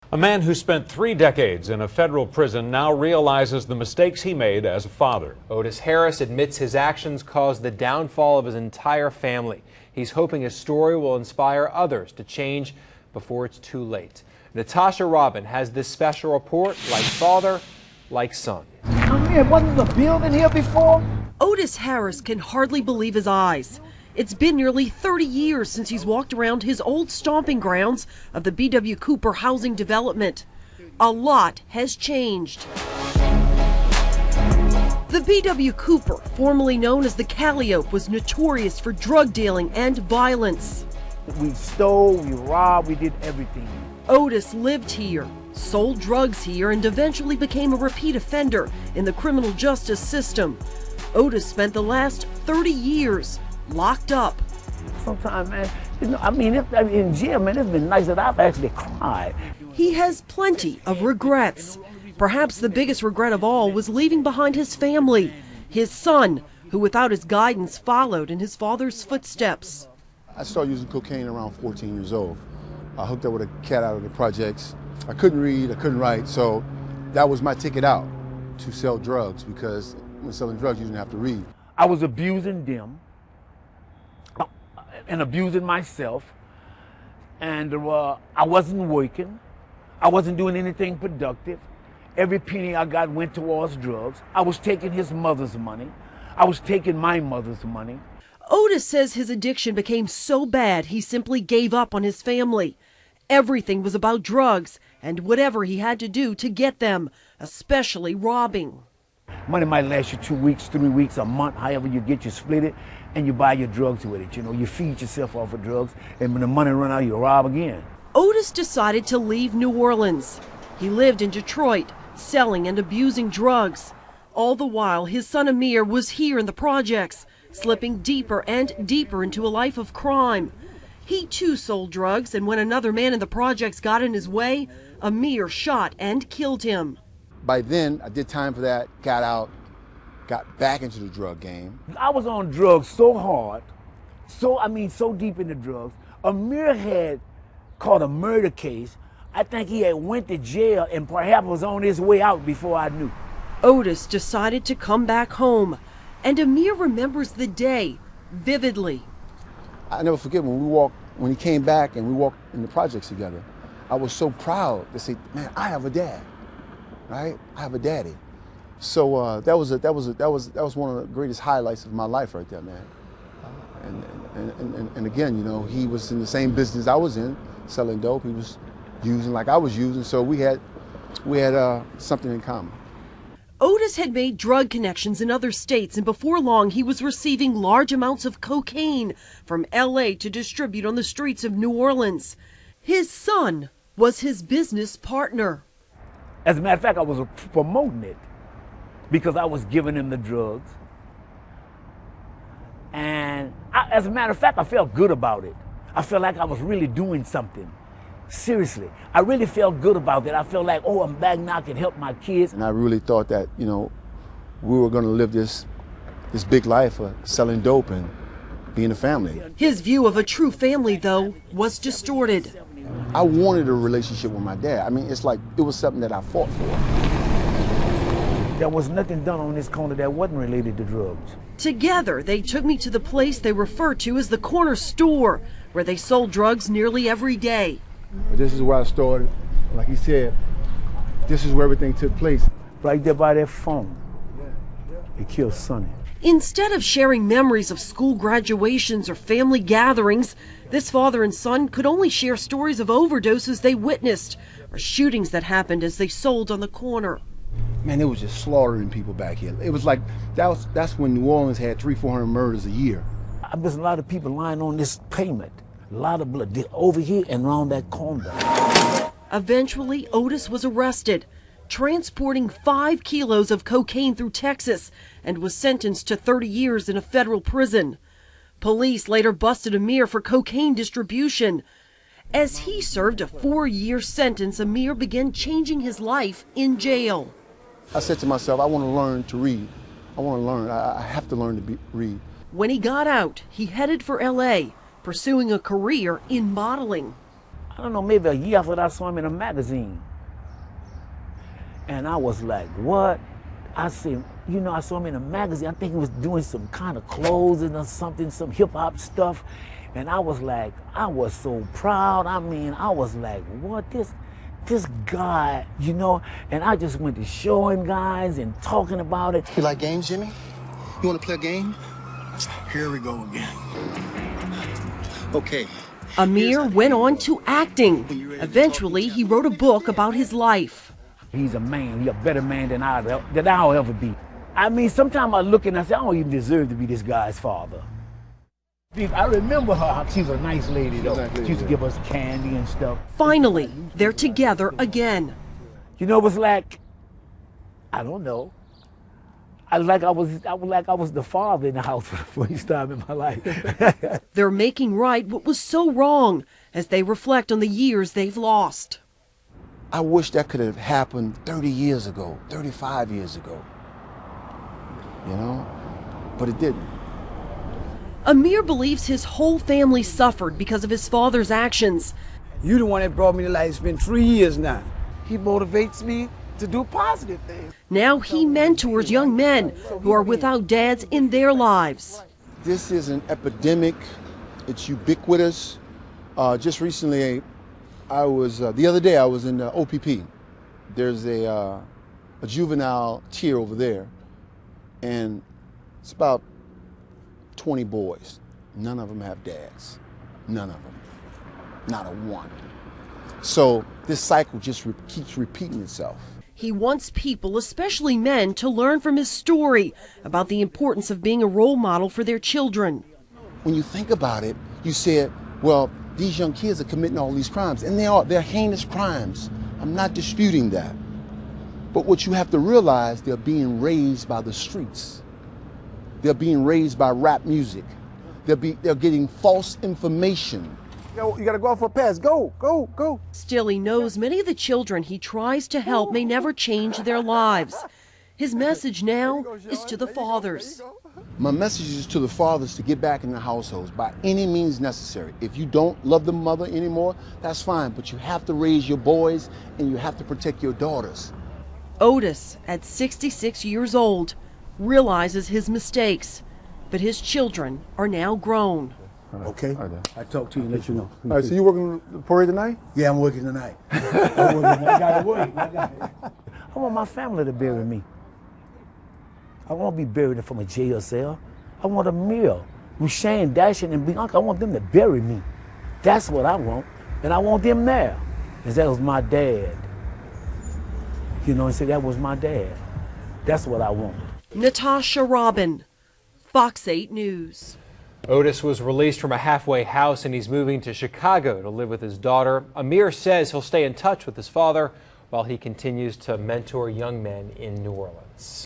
A man who spent 3 decades in a federal prison now realizes the mistakes he made as a father. Otis Harris admits his actions caused the downfall of his entire family. He's hoping his story will inspire others to change before it's too late. Natasha Robin has this special report, like father, like son. Wasn't the building here before? Otis Harris can hardly believe his eyes. It's been nearly 30 years since he's walked around his old stomping grounds of the B.W. Cooper housing development. A lot has changed. The B.W. Cooper, formerly known as the Calliope, was notorious for drug dealing and violence. We stole, we robbed, we did everything. Otis lived here, sold drugs here, and eventually became a repeat offender in the criminal justice system. Otis spent the last 30 years locked up. Sometimes, man, in jail, man, it's been nice that I've actually cried. He has plenty of regrets. Perhaps the biggest regret of all was leaving behind his family, his son, who without his guidance followed in his father's footsteps. I started using cocaine around 14 years old. I hooked up with a cat out of the projects. I couldn't read, I couldn't write, so that was my ticket out to sell drugs, because when selling drugs, you didn't have to read. I was abusing them and abusing myself, and I wasn't working. I wasn't doing anything productive. Every penny I got went towards drugs. I was taking his mother's money. I was taking my mother's money. Otis says his addiction became so bad he simply gave up on his family. Everything was about drugs and whatever he had to do to get them, especially robbing. Money might last you 2 weeks, 3 weeks, a month, however you get, you split it, and you buy your drugs with it. You know, you feed yourself off of drugs, and when the money run out, you rob again. Otis decided to leave New Orleans. He lived in Detroit, selling and abusing drugs. All the while, his son Amir was here in the projects, slipping deeper and deeper into a life of crime. He too sold drugs, and when another man in the projects got in his way, Amir shot and killed him. By then, I did time for that, got out, got back into the drug game. I was on drugs so hard, so deep into drugs. Amir had caught a murder case. I think he had went to jail and perhaps was on his way out before I knew. Otis decided to come back home, and Amir remembers the day vividly. I never forget when he came back and we walked in the projects together. I was so proud to say, man, I have a dad, right? I have a daddy. So that was one of the greatest highlights of my life right there, man. And again, you know, he was in the same business I was in, selling dope. He was using like I was using, so we had something in common. Otis had made drug connections in other states, and before long he was receiving large amounts of cocaine from L.A. to distribute on the streets of New Orleans. His son was his business partner. As a matter of fact, I was promoting it because I was giving him the drugs. And as a matter of fact, I felt good about it. I felt like I was really doing something. Seriously, I really felt good about that. I felt like, oh, I'm back now, I can help my kids. And I really thought that, you know, we were going to live this big life of selling dope and being a family. His view of a true family, though, was distorted. I wanted a relationship with my dad. I mean, it's like it was something that I fought for. There was nothing done on this corner that wasn't related to drugs. Together, they took me to the place they refer to as the corner store, where they sold drugs nearly every day. But this is where I started. Like he said, this is where everything took place. Right there by that phone. They killed Sonny. Instead of sharing memories of school graduations or family gatherings, this father and son could only share stories of overdoses they witnessed or shootings that happened as they sold on the corner. Man, it was just slaughtering people back here. It was like, that's when New Orleans had 300-400 murders a year. There's a lot of people lying on this pavement. A lot of blood over here and around that corner. Eventually, Otis was arrested, transporting 5 kilos of cocaine through Texas, and was sentenced to 30 years in a federal prison. Police later busted Amir for cocaine distribution. As he served a 4-year sentence, Amir began changing his life in jail. I said to myself, I want to learn to read. I want to learn. I have to learn to read. When he got out, he headed for L.A., pursuing a career in modeling. I don't know, maybe a year after that, I saw him in a magazine. And I was like, what? I said, you know, I saw him in a magazine. I think he was doing some kind of clothing or something, some hip hop stuff. And I was like, I was so proud. I mean, I was like, what, this guy, you know? And I just went to showing guys and talking about it. You like games, Jimmy? You want to play a game? Here we go again. Okay. Amir went on to acting. Eventually, he wrote a book about his life. He's a man. He's a better man than I'll ever be. I mean, sometimes I look and I say, I don't even deserve to be this guy's father. I remember her. She's a nice lady, though. She used to give us candy and stuff. Finally, they're together again. You know, it was like, I don't know. I was the father in the house for the first time in my life. They're making right what was so wrong as they reflect on the years they've lost. I wish that could have happened 30 years ago, 35 years ago, you know, but it didn't. Amir believes his whole family suffered because of his father's actions. You the one that brought me to life. It's been 3 years now. He motivates me to do positive things. Now he mentors young men who are without dads in their lives. This is an epidemic. It's ubiquitous. Just recently, the other day I was in OPP. There's a juvenile tier over there, and it's about 20 boys. None of them have dads. None of them. Not a one. So this cycle just keeps repeating itself. He wants people, especially men, to learn from his story about the importance of being a role model for their children. When you think about it, you said, well, these young kids are committing all these crimes, and they're heinous crimes. I'm not disputing that. But what you have to realize, they're being raised by the streets. They're being raised by rap music. They're getting false information. You gotta go out for a pass. Go, go, go. Still, he knows many of the children he tries to help may never change their lives. His message now is to the fathers. My message is to the fathers to get back in the households by any means necessary. If you don't love the mother anymore, that's fine, but you have to raise your boys and you have to protect your daughters. Otis, at 66 years old, realizes his mistakes, but his children are now grown. Okay. I talk to you and let you know. All right, so you working the parade tonight? Yeah, I'm working tonight. I gotta work. I want my family to bury me. I won't be buried from a jail cell. I want a meal. Rushane, Dashin, and Bianca, I want them to bury me. That's what I want. And I want them there. Because that was my dad. You know, and say that was my dad. That's what I want. Natasha Robin, Fox 8 News. Otis was released from a halfway house and he's moving to Chicago to live with his daughter. Amir says he'll stay in touch with his father while he continues to mentor young men in New Orleans.